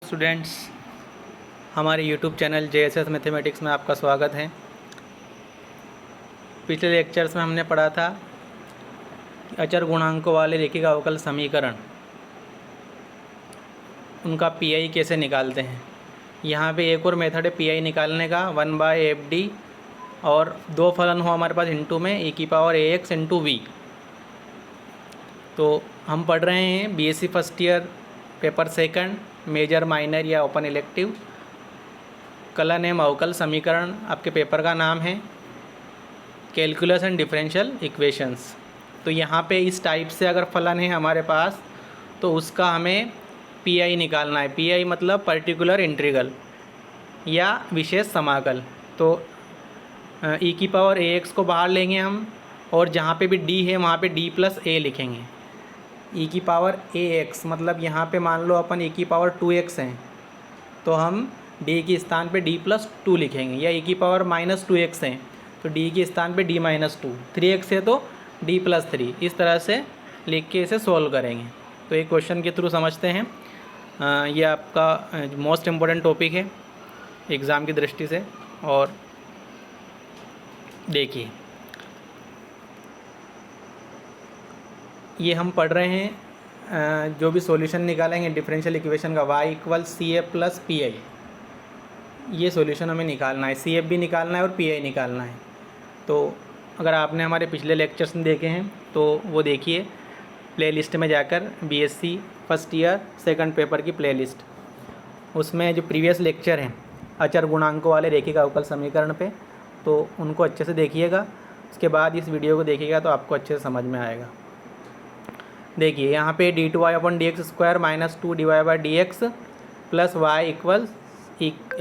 Students, हमारे YouTube channel JSS mathematics में आपका स्वागत है। पिछले लेक्चर्स में हमने पढ़ा था कि अचर गुणांकों वाले रेखिक अवकल समीकरण, उनका PI कैसे निकालते हैं। यहाँ पे एक और मेथड है PI निकालने का, 1/FD, और दो फलन हो हमारे पास इनटू में e⁴ax × v। तो हम पढ़ रहे हैं BSc first year paper second, major minor or open elective, कला नेम अवकल समीकरण। आपके पेपर का नाम है कैलकुलस एंड डिफरेंशियल इक्वेशंस। तो यहाँ पे इस टाइप से अगर फलन है हमारे पास तो उसका हमें PI निकालना है। PI मतलब पर्टिकुलर इंटीग्रल या विशेष समाकल। तो e⁴ax को बाहर लेंगे हम, और जहाँ पे भी d है वहाँ पे d+a लिखेंगे। e⁴ax मतलब यहाँ पे मान लो अपन e⁴2x हैं तो हम d के स्थान पे d+2 लिखेंगे, या e⁻−2x हैं तो d के स्थान पे d-2, 3x है तो d+3। इस तरह से लिख के इसे सॉल्व करेंगे। तो एक क्वेश्चन के थ्रू समझते हैं। ये आपका मोस्ट इम्पोर्टेंट टॉपिक है एग्ज़ाम की दृष्टि से। और देखिए, ये हम पढ़ रहे हैं जो भी सॉल्यूशन निकालेंगे डिफरेंशियल इक्वेशन का, y = CF + PI। ये सॉल्यूशन हमें निकालना है, CF भी निकालना है और PI निकालना है। तो अगर आपने हमारे पिछले लेक्चर्स में देखे हैं तो वो देखिए प्लेलिस्ट में जाकर, BSc first year second paper की प्लेलिस्ट, उसमें जो प्रीवियस लेक्चर हैं अचर गुणांकों वाले रेखिक अवकल समीकरण पे, तो उनको अच्छे से देखिएगा। उसके बाद इस वीडियो को देखिएगा तो आपको अच्छे से समझ में आएगा। देखिए यहाँ पे d2y/dx² - 2dy/dx + y =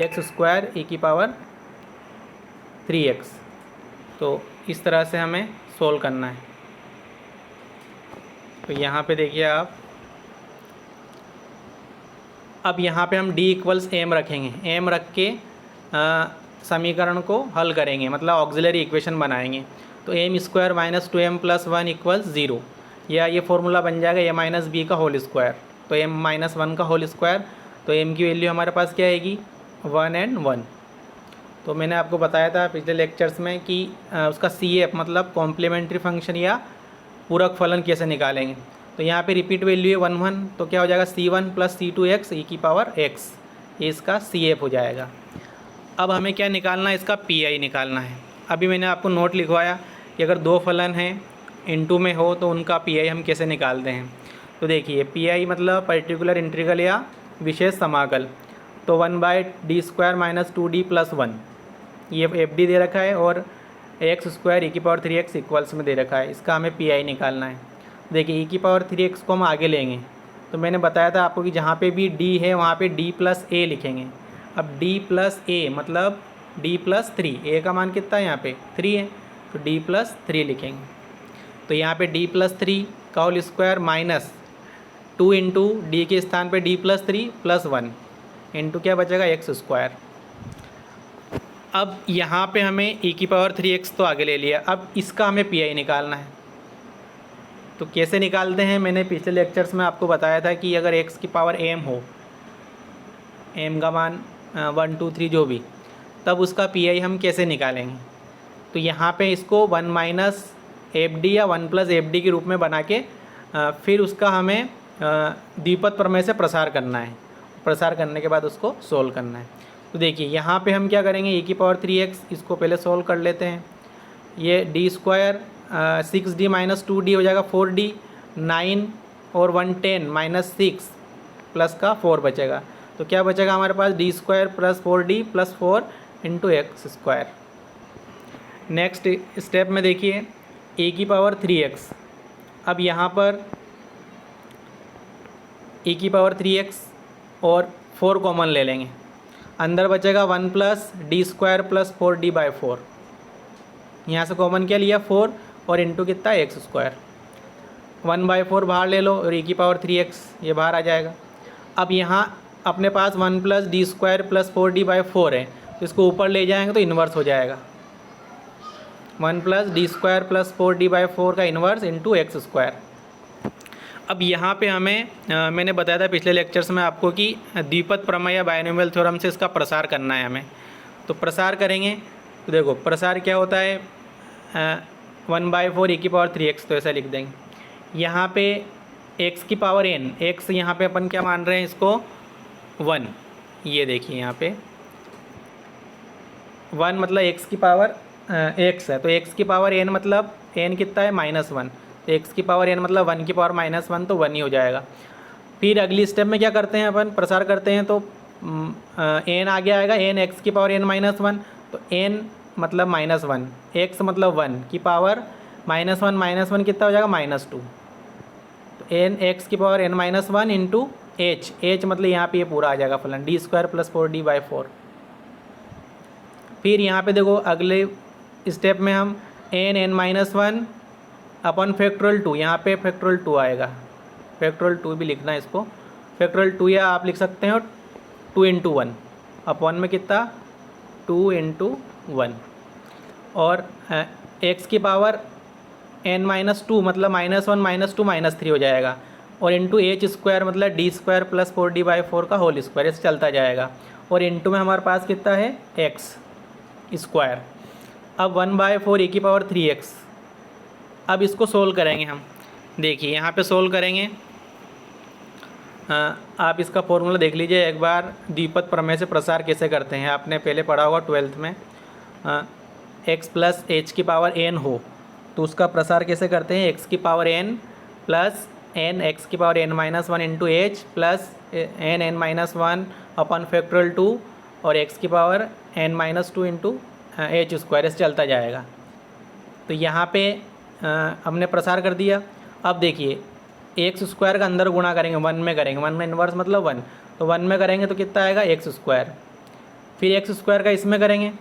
x² e⁴3x। तो इस तरह से हमें सोल्व करना है। तो यहाँ पे देखिए आप, अब यहाँ पे हम d = m रखेंगे। m रख के समीकरण को हल करेंगे, मतलब ऑक्सिलरी इक्वेशन बनाएंगे। तो m² - 2m + 1 = 0, या ये फॉर्मूला बन जाएगा a - b का होल स्क्वायर। तो m - 1 का होल स्क्वायर, तो m की वैल्यू हमारे पास क्या आएगी, 1 और 1। तो मैंने आपको बताया था पिछले लेक्चर्स में कि उसका CF मतलब कॉम्प्लीमेंट्री फंक्शन या पूरक फलन कैसे निकालेंगे। तो यहाँ पे रिपीट वैल्यू है 1 1, तो क्या हो जाएगा C1 + C2x e⁴x, ये इसका CF हो जाएगा। अब हमें क्या निकालना है, इसका PI निकालना है। अभी मैंने आपको नोट लिखवाया कि अगर दो फलन हैं इनटू में हो तो उनका PI हम कैसे निकालते हैं। तो देखिए PI मतलब पर्टिकुलर इंटीग्रल या विशेष समाकल। तो 1/d² - 2d + 1, ये FD दे रखा है, और x² e⁴3x इक्वल्स में दे रखा है। इसका हमें PI निकालना है। देखिए e⁴3x को हम आगे लेंगे, तो मैंने बताया था आपको कि जहाँ पे भी d है वहाँ पे d+a लिखेंगे। अब d+a मतलब d+3, a का मान कितना है यहाँ पे 3 है, तो d+3 लिखेंगे। तो यहाँ पे d+3 का whole square minus 2 into D के स्थान पे d+3 + 1 इंटू क्या बचेगा, x²। अब यहाँ पे हमें e⁴3x तो आगे ले लिया, अब इसका हमें PI निकालना है। तो कैसे निकालते हैं, मैंने पिछले लेक्चर्स में आपको बताया था कि अगर x⁴m हो, m का मान 1 2 3 जो भी, तब उसका PI हम कैसे निकालेंगे। तो यहाँ पे इसको 1 - FD या 1 + FD के रूप में बना के फिर उसका हमें द्विपद प्रमेय से प्रसार करना है। प्रसार करने के बाद उसको सोल्व करना है। तो देखिए यहाँ पे हम क्या करेंगे, e⁴3x इसको पहले सोल्व कर लेते हैं। ये d² 6d - 2d हो जाएगा 4d, 9 और 1 10 - 6 प्लस का 4 बचेगा। तो क्या बचेगा हमारे पास, d² + 4d + 4 × x²। Next step में देखिए e⁴3x। अब यहाँ पर e⁴3x और 4 कॉमन ले लेंगे, अंदर बचेगा 1 + d² + 4d/4। यहाँ से कॉमन क्या लिया 4, और इंटू कितना x²। 1/4 बाहर ले लो और e⁴3x ये बाहर आ जाएगा। अब यहाँ अपने पास 1 + d² + 4d/4 है, तो इसको ऊपर ले जाएंगे तो इन्वर्स हो जाएगा। 1 + d² + 4d/4 का इन्वर्स इंटू x²। अब यहाँ पे हमें मैंने बताया था पिछले लेक्चर्स में आपको कि द्विपद प्रमेय या बायनोमियल थ्योरम से इसका प्रसार करना है हमें। तो प्रसार करेंगे तो देखो प्रसार क्या होता है, 1/4 e⁻³ तो ऐसा लिख देंगे। यहाँ पे x की पावर n, x यहाँ पे अपन क्या मान रहे हैं इसको 1, ये देखिए यहाँ पे 1 मतलब x की पावर x है, तो x की पावर n मतलब n कितना है -1, तो x की पावर n मतलब 1 की पावर -1 तो 1 ही हो जाएगा। फिर अगली स्टेप में क्या करते हैं अपन, प्रसार करते हैं तो n आगे आएगा, n x की पावर n -1, तो n मतलब -1, x मतलब 1 की पावर -1 कितना हो जाएगा -2, तो n x की पावर n -1 इंटू h मतलब यहाँ पे ये पूरा आ जाएगा फलन d² + 4d/4। फिर यहाँ पे देखो अगले स्टेप में हम n अपन फैक्टोरियल 2, यहाँ पे फैक्टोरियल 2 आएगा, फैक्टोरियल 2 भी लिखना है इसको, फैक्टोरियल 2 या आप लिख सकते हो 2 × 1, अपन में कितना 2 × 1, और x की पावर n-2 मतलब -1 -2 -3 हो जाएगा, और इंटू h² मतलब d² + 4d/4 का होल स्क्वायर, ऐसे चलता जाएगा, और इंटू में हमारे पास कितना है x²। अब 1/4 e⁻³ अब इसको सोल्व करेंगे हम। देखिए यहाँ पे सोल्व करेंगे, आप इसका फॉर्मूला देख लीजिए एक बार, द्विपद प्रमेय से प्रसार कैसे करते हैं, आपने पहले पढ़ा होगा 12th में। x + h की पावर n हो तो उसका प्रसार कैसे करते हैं, x की power n plus n x की power n-1 into h plus n(n-1) अपन फैक्टोरियल 2 और x की पावर n-2 इंटू h² ऐसे चलता जाएगा। तो यहाँ पे हमने प्रसार कर दिया। अब देखिए x² का अंदर गुणा करेंगे, 1 में करेंगे, 1 में इन्वर्स मतलब 1, तो 1 में करेंगे तो कितना आएगा x², फिर x² का इसमें करेंगे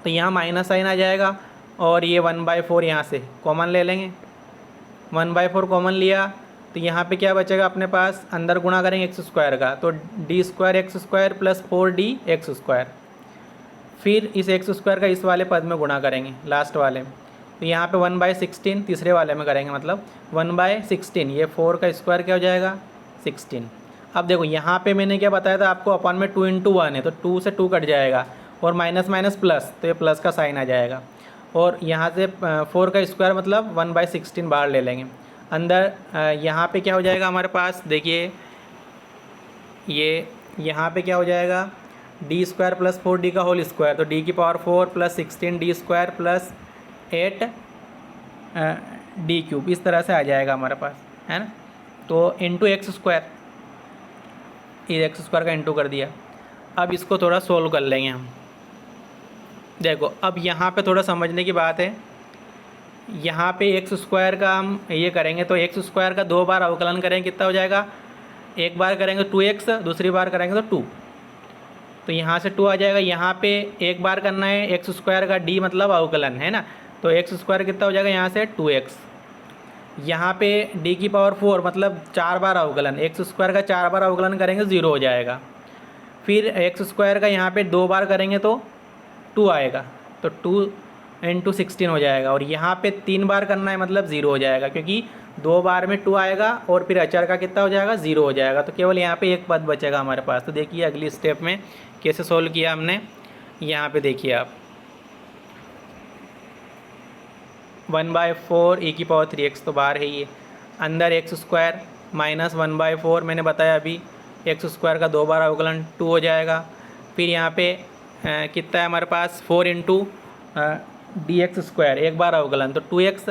तो यहाँ माइनस साइन आ जाएगा, और ये 1/4 यहाँ से कॉमन ले लेंगे, 1/4 कॉमन लिया तो यहाँ पे क्या बचेगा अपने पास, अंदर गुणा करेंगे x² का तो d² x² + 4d(x²), फिर इस x² का इस वाले पद में गुणा करेंगे लास्ट वाले में, तो यहाँ पे 1/16 तीसरे वाले में करेंगे, मतलब 1/16, ये 4 का स्क्वायर क्या हो जाएगा 16। अब देखो यहाँ पे मैंने क्या बताया था आपको, अपन में 2 × 1 है तो 2 से 2 कट जाएगा, और माइनस माइनस प्लस तो ये प्लस का साइन आ जाएगा, और यहाँ से 4 का स्क्वायर मतलब 1/16 बाहर ले लेंगे। अंदर यहाँ पे क्या हो जाएगा हमारे पास, देखिए ये यहाँ पे क्या हो जाएगा d² + 4d का होल स्क्वायर, तो d की पावर 4 + 16d² + 8d³ इस तरह से आ जाएगा हमारे पास, है ना। तो इंटू x², इस x² का इंटू कर दिया। अब इसको थोड़ा सोल्व कर लेंगे हम। देखो अब यहाँ पे थोड़ा समझने की बात है, यहाँ पे x² का हम ये करेंगे तो x² का 2 बार अवकलन करेंगे कितना हो जाएगा, एक बार करेंगे 2x, दूसरी बार करेंगे तो 2, तो यहाँ से 2 आ जाएगा। यहाँ पे एक बार करना है x² का d मतलब अवकलन है ना, तो x² कितना हो जाएगा यहाँ से 2x, यहाँ पे d की पावर 4 मतलब 4 बार अवकलन, x² का 4 बार अवकलन करेंगे 0 हो जाएगा। फिर x² का यहाँ पे 2 बार करेंगे तो 2 आएगा, तो 2 × 16 हो जाएगा, और यहाँ पे 3 बार करना है मतलब 0 हो जाएगा, क्योंकि 2 बार में 2 आएगा और फिर अचर का कितना हो जाएगा 0 हो जाएगा, तो केवल यहाँ पे एक पद बचेगा हमारे पास। तो देखिए अगली स्टेप में कैसे सोल्व किया हमने, यहाँ पे देखिए आप 1/4 e⁻³ तो बाहर है ये, अंदर x² माइनस 1/4 मैंने बताया अभी, x² का 2 बार अवकलन 2 हो जाएगा। फिर यहाँ पे कितना है हमारे पास 4 × dx², एक बार अवकलन तो 2x,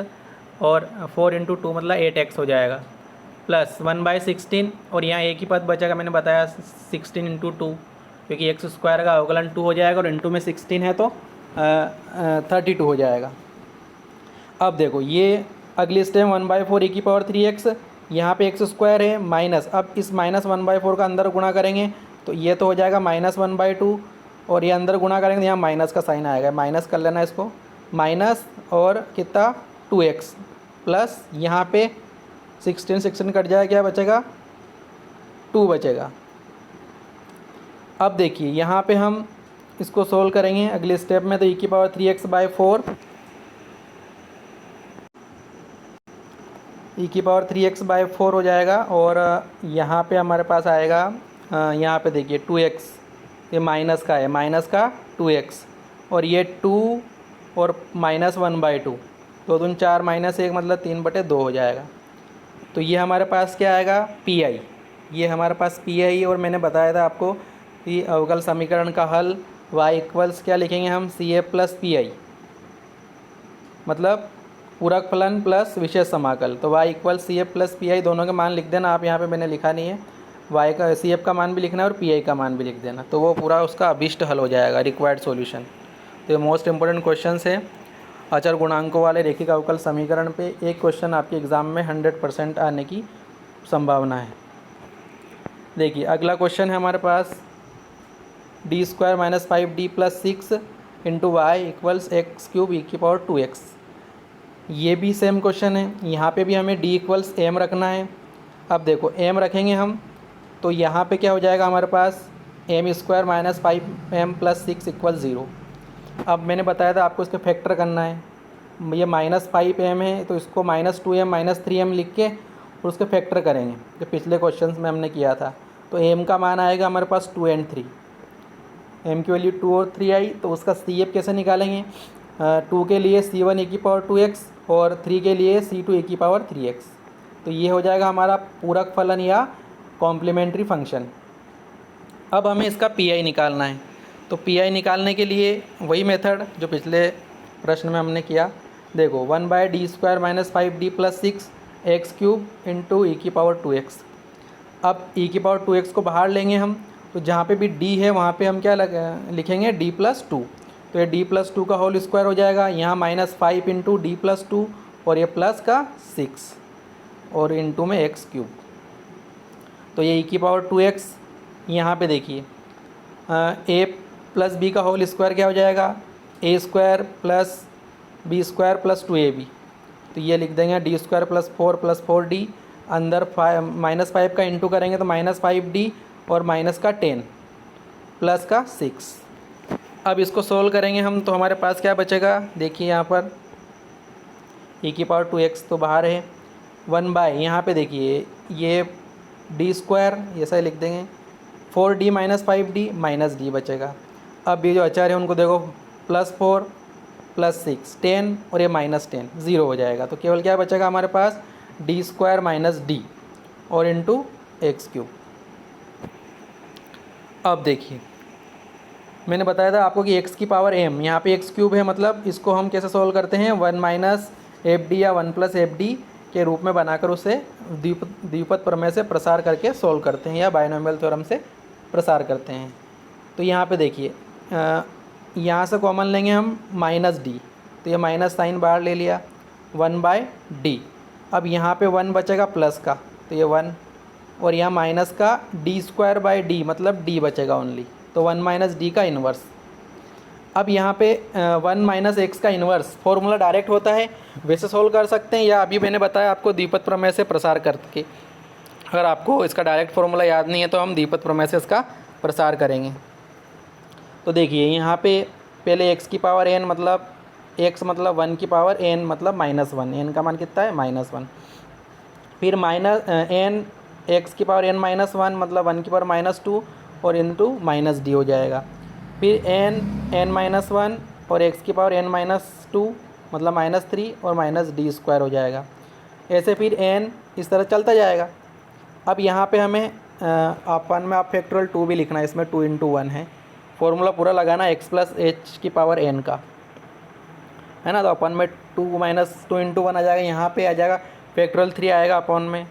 और 4 × 2 मतलब 8x हो जाएगा, प्लस 1/16, और यहाँ एक ही पद बचेगा मैंने बताया 16 × 2, क्योंकि x² का अवकलन 2 हो जाएगा और इंटू में 16 है तो 32 हो जाएगा। अब देखो ये अगली स्टेप 1/4 e⁻³x, यहाँ पे x² है माइनस, अब इस -1/4 का अंदर गुणा करेंगे तो ये तो हो जाएगा -1/2, और ये अंदर गुणा करेंगे तो यहाँ माइनस का साइन आएगा, माइनस कर लेना इसको, माइनस और कितना 2x, प्लस यहाँ पे 16 कट जाएगा, क्या बचेगा 2 बचेगा। अब देखिए यहाँ पे हम इसको सोल्व करेंगे अगले स्टेप में, तो e⁻³ x/4 e⁴ हो जाएगा। और यहाँ पे हमारे पास आएगा, यहाँ पे देखिए 2x, ये माइनस का है, माइनस का 2x, और ये 2 और -1/2, 2 दूनी 4 -1 मतलब 3/2 हो जाएगा। तो ये हमारे पास क्या आएगा, PI, ये हमारे पास PI। और मैंने बताया था आपको कि अवकल समीकरण का हल y इक्वल्स क्या लिखेंगे हम, CA + PI, मतलब पूरक फलन प्लस विशेष समाकल। तो y इक्वल्स CA + PI, दोनों के मान लिख देना आप, यहाँ पे मैंने लिखा नहीं है। y का CF का मान भी लिखना है और PI का मान भी लिख देना, तो वो पूरा उसका अभिष्ट हल हो जाएगा, रिक्वायर्ड सॉल्यूशन। तो ये मोस्ट इंपॉर्टेंट क्वेश्चन है अचर गुणांकों वाले रैखिक अवकल समीकरण पे। एक क्वेश्चन आपके एग्ज़ाम में 100% आने की संभावना है। देखिए अगला क्वेश्चन है हमारे पास, d² - 5d + 6 × y equals x³ e⁴ ये भी सेम क्वेश्चन है। यहाँ पे भी हमें d इक्वल्स m रखना है। अब देखो m रखेंगे हम, तो यहाँ पे क्या हो जाएगा हमारे पास, m² - 5m + 6 = 0। अब मैंने बताया था आपको इसके फैक्टर करना है। ये -5m है तो इसको -2m -3m लिख के और उसके फैक्टर करेंगे, जो पिछले क्वेश्चंस में हमने किया था। तो m का मान आएगा हमारे पास 2 और 3, m की वैल्यू 2 और 3 आई। तो उसका CF कैसे निकालेंगे, 2 के लिए C1 e⁴ और 3 के लिए C2 e⁴। तो ये हो जाएगा हमारा पूरक फलन या कॉम्प्लीमेंट्री फंक्शन। अब हमें इसका PI निकालना है। तो PI निकालने के लिए वही मेथड जो पिछले प्रश्न में हमने किया। देखो 1/d² - 5d + 6 x³ × e⁴ अब e⁴ को बाहर लेंगे हम, तो जहाँ पे भी d है वहाँ पे हम क्या लिखेंगे, d + 2। तो ये d + 2 का होल स्क्वायर हो जाएगा। यहाँ -5 × d + 2 और ये प्लस का 6 और इंटू में x³। तो ये e⁴ यहाँ पे देखिए a + b का होल स्क्वायर क्या हो जाएगा, a² + b² + 2ab। तो ये लिख देंगे d² + 4 + 4d, अंदर -5 का इंटू करेंगे तो -5d और माइनस का 10 प्लस का 6। अब इसको सोल्व करेंगे हम, तो हमारे पास क्या बचेगा, देखिए यहाँ पर e⁴ तो बाहर है, 1/ यहाँ पे देखिए ये d² ऐसा ही लिख देंगे, 4d - 5d -d बचेगा। अब ये जो अचार है उनको देखो, +4 + 6 10 और ये -10 0 हो जाएगा। तो केवल क्या बचेगा हमारे पास, d² - d और इंटू x³। अब देखिए मैंने बताया था आपको कि x⁴m, यहाँ पे x³ है, मतलब इसको हम कैसे सोल्व करते हैं, 1 - fd या 1 + fd के रूप में बनाकर उसे द्विपद प्रमेय से प्रसार करके सोल्व करते हैं या बायनोमियल थ्योरम से प्रसार करते हैं। तो यहाँ पे देखिए यहाँ से कॉमन लेंगे हम -d, तो ये माइनस साइन बाहर ले लिया, 1/d। अब यहाँ पे 1 बचेगा प्लस का, तो ये 1, और यहाँ माइनस का d² d मतलब d बचेगा ओनली, तो 1 - d का इन्वर्स। अब यहाँ पे 1 - x का इन्वर्स फॉर्मूला डायरेक्ट होता है, वैसे सोल्व कर सकते हैं, या अभी मैंने बताया आपको द्विपद प्रमेय से प्रसार करके। अगर आपको इसका डायरेक्ट फॉर्मूला याद नहीं है तो हम द्विपद प्रमेय से इसका प्रसार करेंगे। तो देखिए यहाँ पे पहले x⁴n मतलब x मतलब 1⁴n मतलब -1, n का मान कितना है, -1। फिर n x⁴n -1 मतलब 1⁻² और इंटू -d हो जाएगा। फिर n और x⁴n -2 मतलब -3 और -d² हो जाएगा। ऐसे फिर n इस तरह चलता जाएगा। अब यहाँ पे हमें अपन में आप फैक्टोरियल 2 भी लिखना है, इसमें 2 × 1 है, फॉर्मूला पूरा लगाना x + h⁴n का, है ना। तो अपन में 2 - 2 × 1 आ जाएगा, यहाँ पे आ जाएगा फैक्टोरियल 3 आएगा अपन में,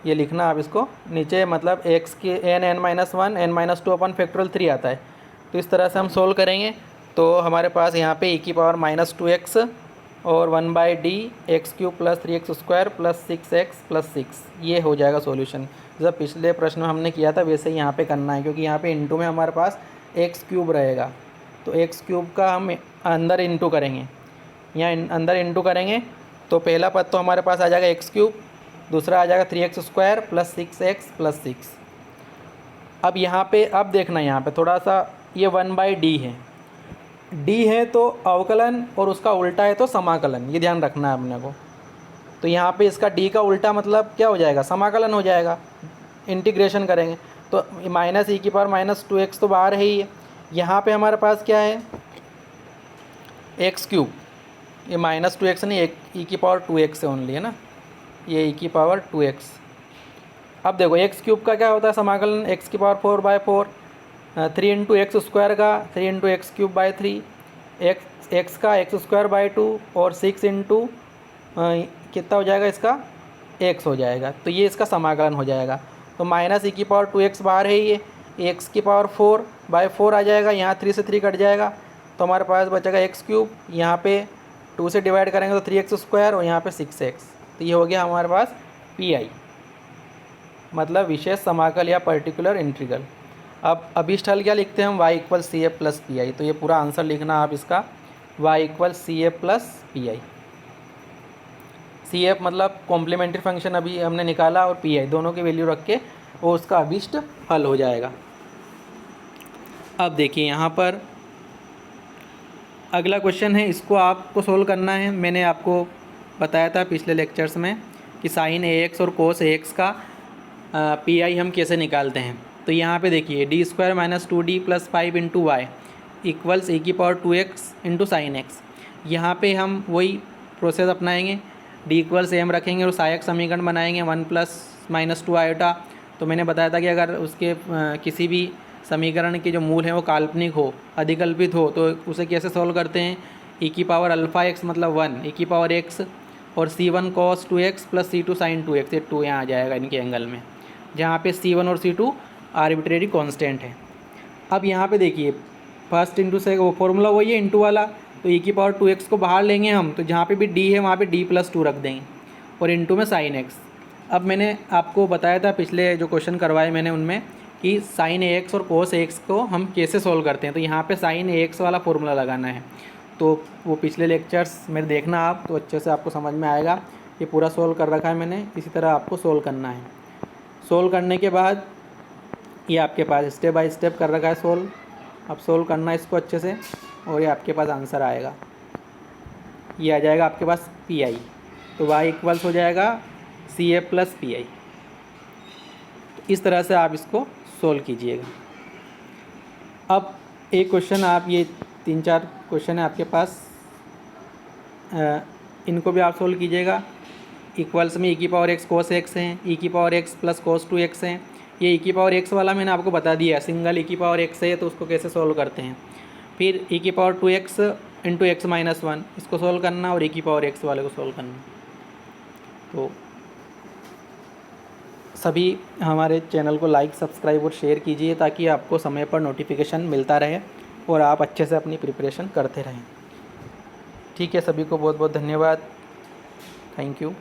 ये लिखना आप इसको नीचे, मतलब x के n -1 n - 2 अपन फैक्टोरियल 3 आता है। तो इस तरह से हम सोल्व करेंगे। तो हमारे पास यहाँ पे e⁻² -2x और 1/d x³ + 3x² + 6x + 6 ये हो जाएगा सॉल्यूशन। जैसा पिछले प्रश्न में हमने किया था वैसे ही यहाँ पे करना है, क्योंकि यहाँ पे इंटू में हमारे पास x³ रहेगा, तो x³ का हम अंदर इंटू करेंगे, यहाँ अंदर इंटू करेंगे तो पहला पद तो हमारे पास आ जाएगा x³, दूसरा आ जाएगा 3x² + 6x + 6। अब यहाँ पे अब देखना, यहाँ पे थोड़ा सा ये 1/d है, d है तो अवकलन और उसका उल्टा है तो समाकलन, ये ध्यान रखना है अपने को। तो यहाँ पे इसका डी का उल्टा मतलब क्या हो जाएगा, समाकलन हो जाएगा, इंटीग्रेशन करेंगे तो माइनस ई की पावर माइनस 2x तो बाहर है ही। यहाँ पे हमारे पास क्या है, एक्स क्यूब, ये माइनस 2x नहीं, एक ई की पावर 2x है ओनली, है ना, ये ई की पावर 2x। अब देखो एक्स क्यूब का क्या होता है समाकलन, एक्स की पावर 4/4, 3 इंटू एक्स स्क्वायर का 3 into x cube by 3, x का एक्स स्क्वायर बाई 2 और 6 इंटू कितना हो जाएगा इसका, एक्स हो जाएगा। तो ये इसका समाकलन हो जाएगा। तो माइनस ई की पावर 2x बाहर है, ये एक्स की पावर 4/4 आ जाएगा, यहाँ 3 से 3 कट जाएगा तो हमारे पास बचेगा एक्स क्यूब, यहाँ पे 2 से डिवाइड करेंगे तो 3x स्क्वायर और यहाँ पे 6x। तो ये हो गया हमारे पास PI, मतलब विशेष समाकल या पर्टिकुलर इंटीग्रल। अब अभिष्ट हल क्या लिखते हैं हम, y = CF + PI। तो ये पूरा आंसर लिखना आप इसका, y = CF + PI। CF मतलब कॉम्प्लीमेंट्री फंक्शन अभी हमने निकाला, और PI दोनों की वैल्यू रख के वो उसका अभिष्ट हल हो जाएगा। अब देखिए यहाँ पर अगला क्वेश्चन है, इसको आपको सोल्व करना है। मैंने आपको बताया था पिछले लेक्चर्स में कि साइन AX और कोस AX का PI हम कैसे निकालते हैं। तो यहाँ पे देखिए d² - 2d + 5 × y = e की पावर 2x × sin x। यहाँ पे हम वही प्रोसेस अपनाएंगे, d = m रखेंगे और सहायक समीकरण बनाएंगे 1 ± 2 आयोटा। तो मैंने बताया था कि अगर उसके किसी भी समीकरण के जो मूल हैं वो काल्पनिक हो, अधिकल्पित हो, तो उसे कैसे सॉल्व करते हैं, e की पावर α x मतलब 1, e की पावर x और c1 cos 2x + c2 sin 2x, ये 2 यहाँ आ जाएगा इनके एंगल में, जहाँ पे c1 और c2 आर्बिट्रेरी कांस्टेंट है। अब यहाँ पे देखिए फर्स्ट इंटू से वो फॉर्मूला वही है इंटू वाला, तो e की पावर 2x को बाहर लेंगे हम, तो जहाँ पे भी d है वहाँ पे d + 2 रख देंगे और इंटू में sin x। अब मैंने आपको बताया था पिछले जो क्वेश्चन करवाए मैंने उनमें कि sin AX और cos AX को हम कैसे सोल्व करते हैं। तो यहाँ पे sin AX वाला फॉर्मूला लगाना है, तो वो पिछले लेक्चर्स में देखना आप, तो अच्छे से आपको समझ में आएगा। ये पूरा सोल्व कर रखा है मैंने, इसी तरह आपको सोल्व करना है। सोल्व करने के बाद ये आपके पास स्टेप बाय स्टेप कर रखा है सोल्व। अब सोल्व करना है इसको अच्छे से और ये आपके पास आंसर आएगा, ये आ जाएगा आपके पास PI। तो y = हो जाएगा CF + PI। तो इस तरह से आप इसको सोल्व कीजिएगा। अब एक क्वेश्चन, आप ये 3-4 क्वेश्चन है आपके पास, इनको भी आप सोल्व कीजिएगा। इक्वल्स में e की पावर x cos x हैं, e की पावर x + cos 2x हैं। ये e की पावर x वाला मैंने आपको बता दिया, सिंगल e की पावर x है तो उसको कैसे सोल्व करते हैं। फिर e की पावर 2x × x - 1 इसको सोल्व करना और e की पावर x वाले को सोल्व करना। तो सभी हमारे चैनल को लाइक, सब्सक्राइब और शेयर कीजिए ताकि आपको समय पर नोटिफिकेशन मिलता रहे और आप अच्छे से अपनी प्रिपरेशन करते रहें। ठीक है, सभी को बहुत बहुत धन्यवाद। Thank you.